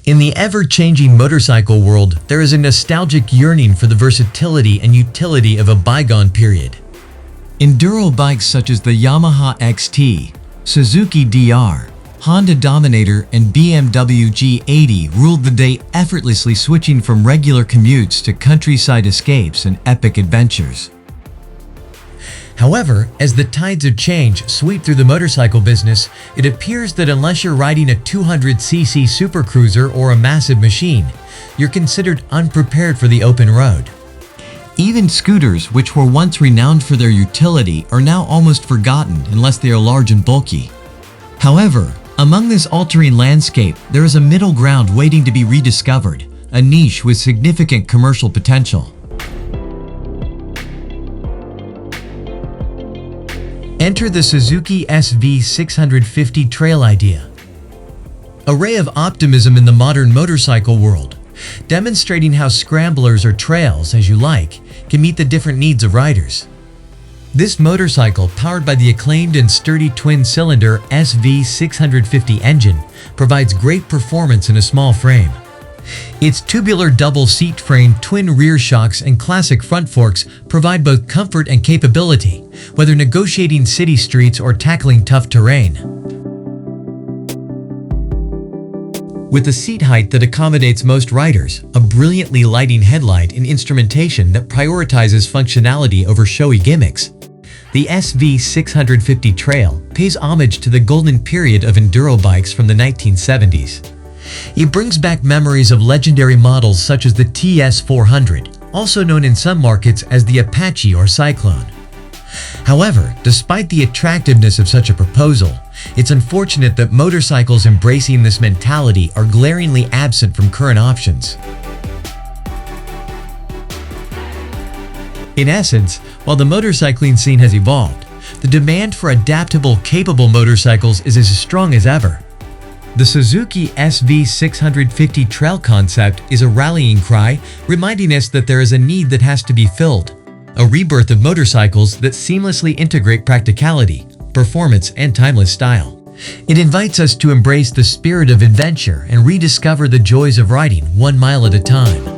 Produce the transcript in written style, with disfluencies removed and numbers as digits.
In the ever-changing motorcycle world, there is a nostalgic yearning for the versatility and utility of a bygone period. Enduro bikes such as the Yamaha XT, Suzuki DR, Honda Dominator, and BMW G80 ruled the day, effortlessly switching from regular commutes to countryside escapes and epic adventures. However, as the tides of change sweep through the motorcycle business, it appears that unless you're riding a 200cc supercruiser or a massive machine, you're considered unprepared for the open road. Even scooters, which were once renowned for their utility, are now almost forgotten unless they are large and bulky. However, among this altering landscape, there is a middle ground waiting to be rediscovered, a niche with significant commercial potential. Enter the Suzuki SV 650 trail idea. A ray of optimism in the modern motorcycle world, demonstrating how scramblers or trails, as you like, can meet the different needs of riders. This motorcycle, powered by the acclaimed and sturdy twin-cylinder SV 650 engine, provides great performance in a small frame. Its tubular double-seat frame, twin rear shocks, and classic front forks provide both comfort and capability, whether negotiating city streets or tackling tough terrain. With a seat height that accommodates most riders, a brilliantly lighting headlight, and instrumentation that prioritizes functionality over showy gimmicks, the SV 650 Trail pays homage to the golden period of enduro bikes from the 1970s. It brings back memories of legendary models such as the TS400, also known in some markets as the Apache or Cyclone. However, despite the attractiveness of such a proposal, it's unfortunate that motorcycles embracing this mentality are glaringly absent from current options. In essence, while the motorcycling scene has evolved, the demand for adaptable, capable motorcycles is as strong as ever. The Suzuki SV 650 Trail concept is a rallying cry, reminding us that there is a need that has to be filled, a rebirth of motorcycles that seamlessly integrate practicality, performance, and timeless style. It invites us to embrace the spirit of adventure and rediscover the joys of riding 1 mile at a time.